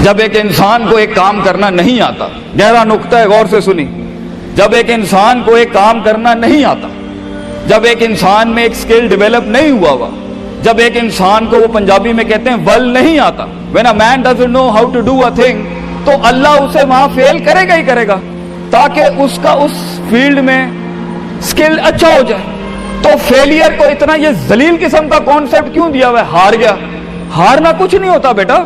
جب ایک انسان کو ایک کام کرنا نہیں آتا، گہرا نقطہ ہے، غور سے سنی، جب ایک انسان کو ایک کام کرنا نہیں آتا، جب ایک انسان میں ایک سکل ڈیولپ نہیں ہوا، جب ایک انسان کو، وہ پنجابی میں کہتے ہیں ول نہیں آتا، when a man doesn't know how to do a thing، تو اللہ اسے وہاں فیل کرے گا ہی کرے گا، تاکہ اس کا اس فیلڈ میں سکل اچھا ہو جائے۔ تو فیلئر کو اتنا یہ ذلیل قسم کا کانسیپٹ کیوں دیا ہوا ہے؟ ہار گیا، ہارنا کچھ نہیں ہوتا بیٹا،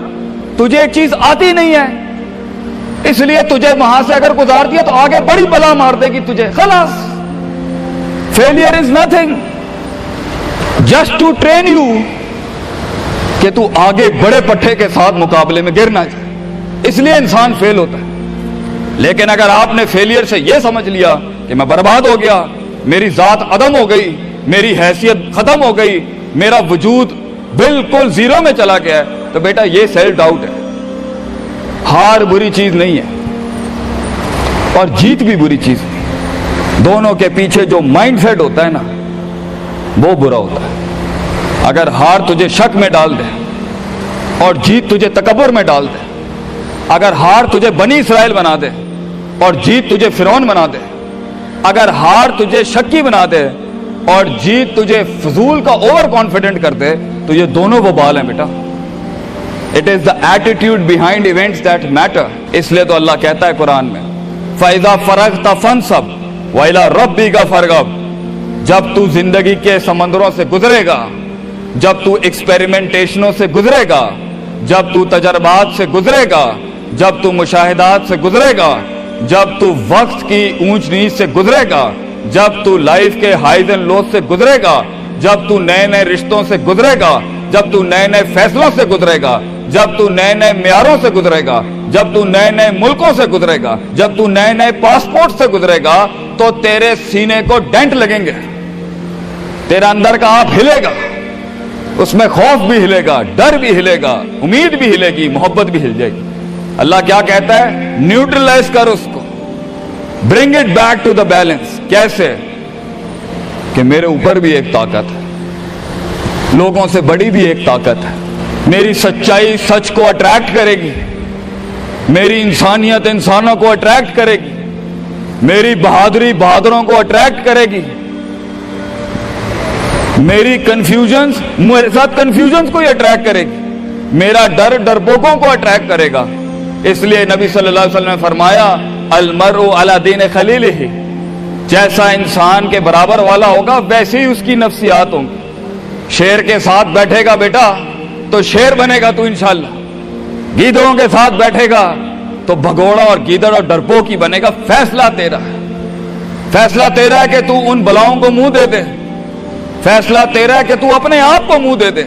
تجھے ایک چیز آتی نہیں ہے، اس لیے تجھے وہاں سے اگر گزار دیا تو آگے بڑی بلا مار دے گی تجھے، خلاص۔ Failure is nothing just to train you کہ تو آگے بڑے پٹھے کے ساتھ مقابلے میں گر نہ جائے، اس لیے انسان فیل ہوتا ہے۔ لیکن اگر آپ نے فیلئر سے یہ سمجھ لیا کہ میں برباد ہو گیا، میری ذات عدم ہو گئی، میری حیثیت ختم ہو گئی، میرا وجود بالکل زیرو میں چلا گیا ہے، تو بیٹا یہ سیلف ڈاؤٹ ہے۔ ہار بری چیز نہیں ہے اور جیت بھی بری چیز نہیں، دونوں کے پیچھے جو مائنڈ سیٹ ہوتا ہے نا وہ برا ہوتا ہے۔ اگر ہار تجھے شک میں ڈال دے اور جیت تجھے تکبر میں ڈال دے، اگر ہار تجھے بنی اسرائیل بنا دے اور جیت تجھے فرعون بنا دے، اگر ہار تجھے شکی بنا دے اور جیت تجھے فضول کا اوور کانفیڈنٹ کر دے، تو یہ دونوں وبال ہیں بیٹا۔ It is the attitude behind events that matter۔ اس لیے تو اللہ کہتا ہے قرآن میں فَإِذَا فَرَغْتَ فَانْصَبْ وَإِلَىٰ رَبِّكَ فَارْغَب۔ جب تو زندگی کے سمندروں سے گزرے گا، جب تو ایکسپیریمنٹیشنوں سے گزرے گا، جب تو تجربات سے گزرے گا، جب تو مشاہدات سے گزرے گا، جب تو وقت کی اونچ نیچ سے گزرے گا، جب تو لائف کے ہائیز اینڈ لوز سے گزرے گا، جب تو نئے نئے رشتوں سے گزرے گا، جب تو نئے نئے فیصلوں سے گزرے گا، جب تو نئے نئے معیاروں سے گزرے گا، جب تو نئے نئے ملکوں سے گزرے گا، جب تو نئے نئے پاسپورٹ سے گزرے گا، تو تیرے سینے کو ڈینٹ لگیں گے، تیرا اندر کا آپ ہلے گا، اس میں خوف بھی ہلے گا، ڈر بھی ہلے گا، امید بھی ہلے گی، محبت بھی ہل جائے گی۔ اللہ کیا کہتا ہے؟ نیوٹرلائز کر اس کو، bring it back to the balance. کیسے؟ کہ میرے اوپر بھی ایک طاقت ہے، لوگوں سے بڑی بھی ایک طاقت ہے، میری سچائی سچ کو اٹریکٹ کرے گی، میری انسانیت انسانوں کو اٹریکٹ کرے گی، میری بہادری بہادروں کو اٹریکٹ کرے گی، میری کنفیوژنز میرے ساتھ کنفیوژنز کو ہی اٹریکٹ کرے گی، میرا ڈر ڈرپوکوں کو اٹریکٹ کرے گا۔ اس لیے نبی صلی اللہ علیہ وسلم نے فرمایا المرء علی دین خلیلہ، جیسا انسان کے برابر والا ہوگا ویسے ہی اس کی نفسیات ہوں گی۔ شیر کے ساتھ بیٹھے گا بیٹا تو شیر بنے گا تو انشاءاللہ، گیدڑوں کے ساتھ بیٹھے گا تو بھگوڑا اور گیدڑ اور ڈرپوک ہی بنے گا۔ فیصلہ تیرا ہے، فیصلہ تیرا ہے کہ تو ان بلاؤں کو منہ دے دے، فیصلہ تیرا ہے کہ تو اپنے آپ کو منہ دے دے،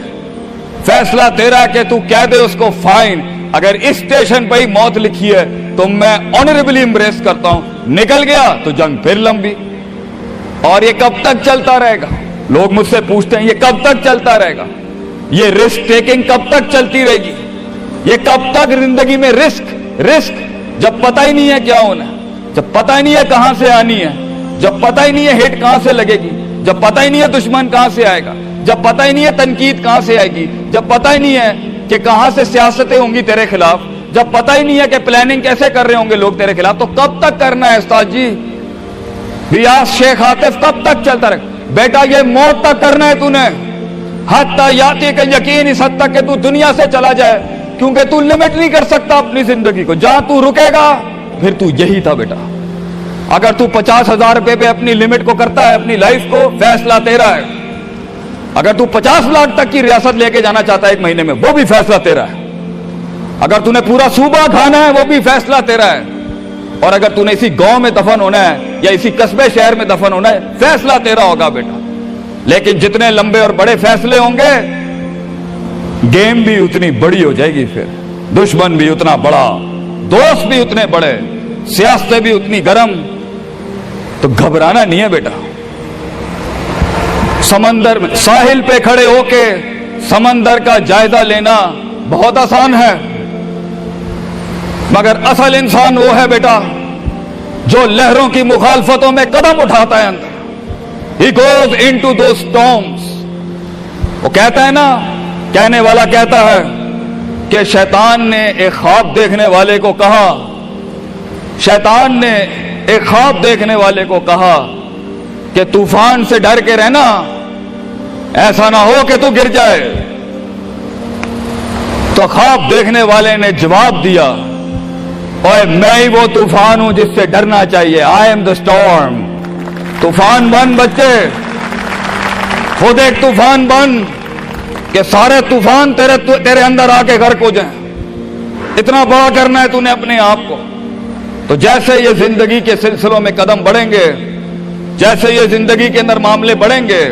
فیصلہ تیرا ہے کہ تو کہہ دے اس کو فائن، اگر اس اسٹیشن پہ ہی موت لکھی ہے تو میں آنریبلی امبریس کرتا ہوں، نکل گیا تو جنگ پھر لمبی۔ اور یہ کب تک چلتا رہے گا؟ لوگ مجھ سے پوچھتے ہیں یہ کب تک چلتا رہے گا؟ یہ رسک ٹیکنگ کب تک چلتی رہے گی؟ یہ کب تک زندگی میں رسک جب پتہ ہی نہیں ہے کیا ہونا ہے، جب پتہ ہی نہیں ہے کہاں سے آنی ہے، جب پتہ ہی نہیں ہے ہٹ کہاں سے لگے گی، جب پتہ ہی نہیں ہے دشمن کہاں سے آئے گا، جب پتہ ہی نہیں ہے تنقید کہاں سے آئے گی، جب پتہ ہی نہیں ہے کہ کہاں سے سیاستیں ہوں گی تیرے خلاف، جب پتہ ہی نہیں ہے کہ پلاننگ کیسے کر رہے ہوں گے لوگ تیرے خلاف، تو کب تک کرنا ہے استاد جی؟ ریاض شیخ عاطف کب تک چلتا رہے؟ بیٹا یہ موت تک کرنا ہے تو نے، حتی یاتی کا یقین، اس حد تک کہ تو دنیا سے چلا جائے، کیونکہ تو لمٹ نہیں کر سکتا اپنی زندگی کو، جہاں تو رکے گا پھر تو یہی تھا بیٹا۔ اگر تو 50,000 روپے پہ اپنی لمٹ کو کرتا ہے، اپنی لائف کو، فیصلہ تیرا ہے۔ اگر تو 50 لاکھ تک کی ریاست لے کے جانا چاہتا ہے ایک مہینے میں، وہ بھی فیصلہ تیرا ہے۔ اگر تو نے پورا صوبہ کھانا ہے، وہ بھی فیصلہ تیرا ہے۔ اور اگر تو نے اسی گاؤں میں دفن ہونا ہے یا اسی قصبے شہر میں دفن ہونا ہے، فیصلہ تیرا ہوگا بیٹا۔ لیکن جتنے لمبے اور بڑے فیصلے ہوں گے، گیم بھی اتنی بڑی ہو جائے گی، پھر دشمن بھی اتنا بڑا، دوست بھی اتنے بڑے، سیاستیں بھی اتنی گرم۔ تو گھبرانا نہیں ہے بیٹا۔ سمندر میں ساحل پہ کھڑے ہو کے سمندر کا جائزہ لینا بہت آسان ہے، مگر اصل انسان وہ ہے بیٹا جو لہروں کی مخالفتوں میں قدم اٹھاتا ہے اندر۔ He goes into those storms۔ وہ کہتا ہے نا، کہنے والا کہتا ہے کہ شیطان نے ایک خواب دیکھنے والے کو کہا، شیطان نے ایک خواب دیکھنے والے کو کہا کہ طوفان سے ڈر کے رہنا، ایسا نہ ہو کہ تو گر جائے۔ تو خواب دیکھنے والے نے جواب دیا، اوے میں ہی وہ طوفان ہوں جس سے ڈرنا چاہیے، آئی ایم دا اسٹارم۔ طوفان بن بچے، خود ایک طوفان بن کہ سارے طوفان تیرے اندر آ کے غرق ہو جائیں۔ اتنا بڑا کرنا ہے تو نے اپنے آپ کو۔ تو جیسے یہ زندگی کے سلسلوں میں قدم بڑھیں گے، جیسے یہ زندگی کے اندر معاملے بڑھیں گے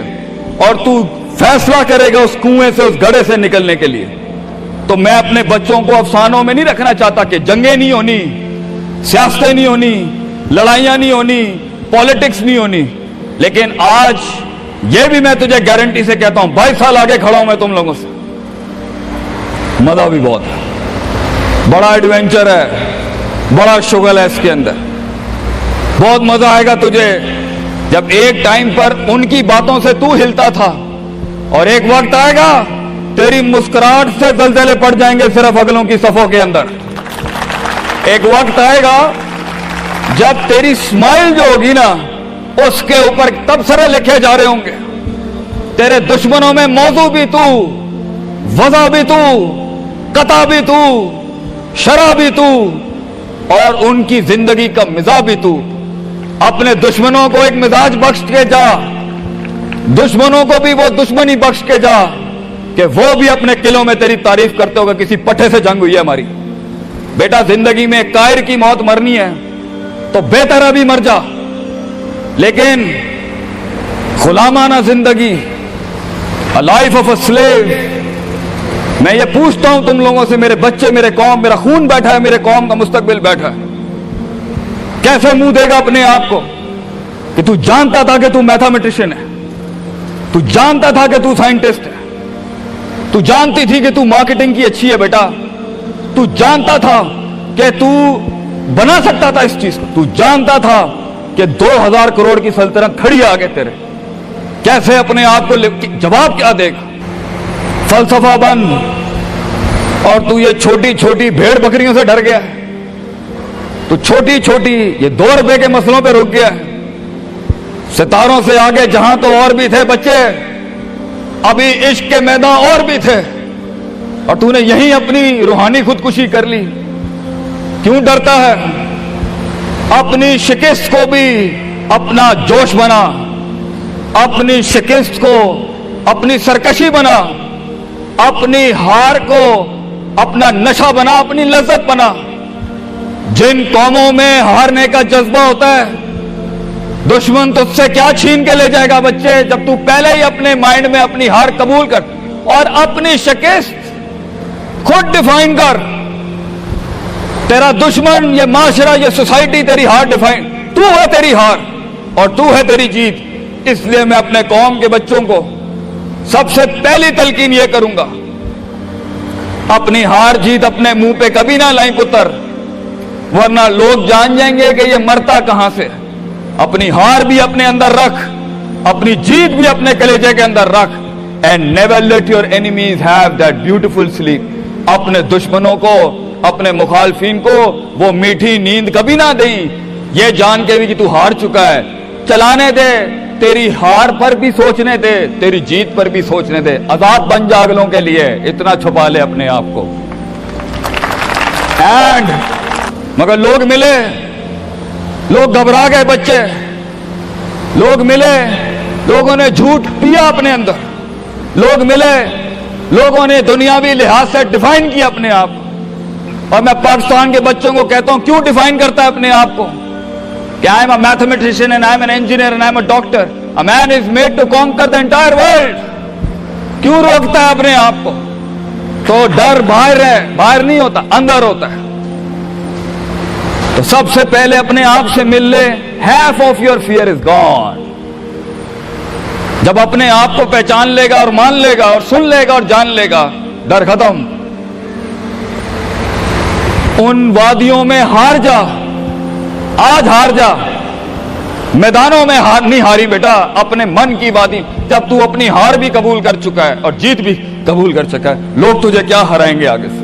اور تو فیصلہ کرے گا اس کنویں سے، اس گڑھے سے نکلنے کے لیے، تو میں اپنے بچوں کو افسانوں میں نہیں رکھنا چاہتا کہ جنگیں نہیں ہونی، سیاستیں نہیں ہونی، لڑائیاں نہیں ہونی، پالیٹکس نہیں ہونی، لیکن آج یہ بھی میں تجھے گارنٹی سے کہتا ہوں 22 سال آگے کھڑا ہوں میں تم لوگوں سے، مزہ بھی بہت ہے، بڑا ایڈونچر ہے، بڑا شغل ہے اس کے اندر، بہت مزہ آئے گا تجھے جب ایک ٹائم پر ان کی باتوں سے تو ہلتا تھا اور ایک وقت آئے گا تیری مسکراہٹ سے زلزلے پڑ جائیں گے صرف اگلوں کی صفوں کے اندر۔ ایک وقت آئے گا جب تیری اسمائل جو ہوگی نا اس کے اوپر تبصرے لکھے جا رہے ہوں گے، تیرے دشمنوں میں موضوع بھی تو، وضع بھی تو، قطع بھی تو، شرح بھی تو، اور ان کی زندگی کا مزاج بھی تو۔ اپنے دشمنوں کو ایک مزاج بخش کے جا، دشمنوں کو بھی وہ دشمنی بخش کے جا کہ وہ بھی اپنے قلعوں میں تیری تعریف کرتے ہوگا کسی پٹھے سے جنگ ہوئی ہے ہماری۔ بیٹا زندگی میں کائر کی موت مرنی ہے تو بہتر ابھی مر جا، لیکن غلامانہ زندگی، a life of a slave، میں یہ پوچھتا ہوں تم لوگوں سے، میرے بچے، میرے قوم، میرا خون بیٹھا ہے، میرے قوم کا مستقبل بیٹھا ہے، کیسے منہ دے گا اپنے آپ کو کہ تو جانتا تھا کہ تو میتھمیٹیشین ہے، تو جانتا تھا کہ تو سائنٹسٹ ہے، تو جانتی تھی کہ تو مارکیٹنگ کی اچھی ہے بیٹا، تو جانتا تھا کہ تو بنا سکتا تھا اس چیز کو، تو جانتا تھا کہ 2000 کروڑ کی سلطنت کھڑی ہے آگے تیرے، کیسے اپنے آپ کو جواب کیا دے گا؟ فلسفہ بن، اور تو یہ چھوٹی چھوٹی بھیڑ بکریوں سے ڈر گیا ہے، تو چھوٹی چھوٹی یہ 2 روپے کے مسئلوں پہ رک گیا ہے۔ ستاروں سے آگے جہاں تو اور بھی تھے بچے، ابھی عشق کے میدان اور بھی تھے، اور تو نے یہیں اپنی روحانی خودکشی کر لی۔ کیوں ڈرتا ہے؟ اپنی شکست کو بھی اپنا جوش بنا، اپنی شکست کو اپنی سرکشی بنا، اپنی ہار کو اپنا نشہ بنا، اپنی لذت بنا۔ جن قوموں میں ہارنے کا جذبہ ہوتا ہے، دشمن تجھ سے کیا چھین کے لے جائے گا بچے، جب تو پہلے ہی اپنے مائنڈ میں اپنی ہار قبول کر اور اپنی شکست خود ڈیفائن کر۔ تیرا دشمن، یہ معاشرہ، یہ سوسائٹی تیری ہار ڈیفائن، تو ہے تیری ہار اور تو ہے تیری جیت۔ اس لیے میں اپنے قوم کے بچوں کو سب سے پہلی تلقین یہ کروں گا، اپنی ہار جیت اپنے منہ پہ کبھی نہ لائیں پتر، ورنہ لوگ جان جائیں گے کہ یہ مرتا کہاں سے۔ اپنی ہار بھی اپنے اندر رکھ، اپنی جیت بھی اپنے کلیجے کے اندر رکھ، and never let your enemies have that beautiful sleep۔ اپنے دشمنوں کو، اپنے مخالفین کو وہ میٹھی نیند کبھی نہ دیں، یہ جان کے بھی کہ تو ہار چکا ہے۔ چلانے دے، تیری ہار پر بھی سوچنے دے، تیری جیت پر بھی سوچنے دے۔ آزاد بن جا اگلوں کے لیے، اتنا چھپا لے اپنے آپ کو۔ اینڈ مگر لوگ ملے، لوگ گھبرا گئے بچے، لوگ ملے، لوگوں نے جھوٹ پیا اپنے اندر، لوگ ملے، لوگوں نے دنیاوی لحاظ سے ڈیفائن کیا اپنے آپ کو۔ اور میں پاکستان کے بچوں کو کہتا ہوں، کیوں ڈیفائن کرتا ہے اپنے آپ کو کہ I am a mathematician and I am an engineer and I am a doctor. A man is made to conquer the entire world۔ کیوں روکتا ہے اپنے آپ کو؟ تو ڈر باہر ہے، باہر نہیں ہوتا، اندر ہوتا ہے۔ تو سب سے پہلے اپنے آپ سے مل لے، half of your fear is gone۔ جب اپنے آپ کو پہچان لے گا اور مان لے گا اور سن لے گا اور جان لے گا، ڈر ختم۔ ان وادیوں میں ہار جا، آج ہار جا، میدانوں میں ہار نہیں ہاری بیٹا، اپنے من کی وادی۔ جب تو اپنی ہار بھی قبول کر چکا ہے اور جیت بھی قبول کر چکا ہے، لوگ تجھے کیا ہرائیں گے آگے سے؟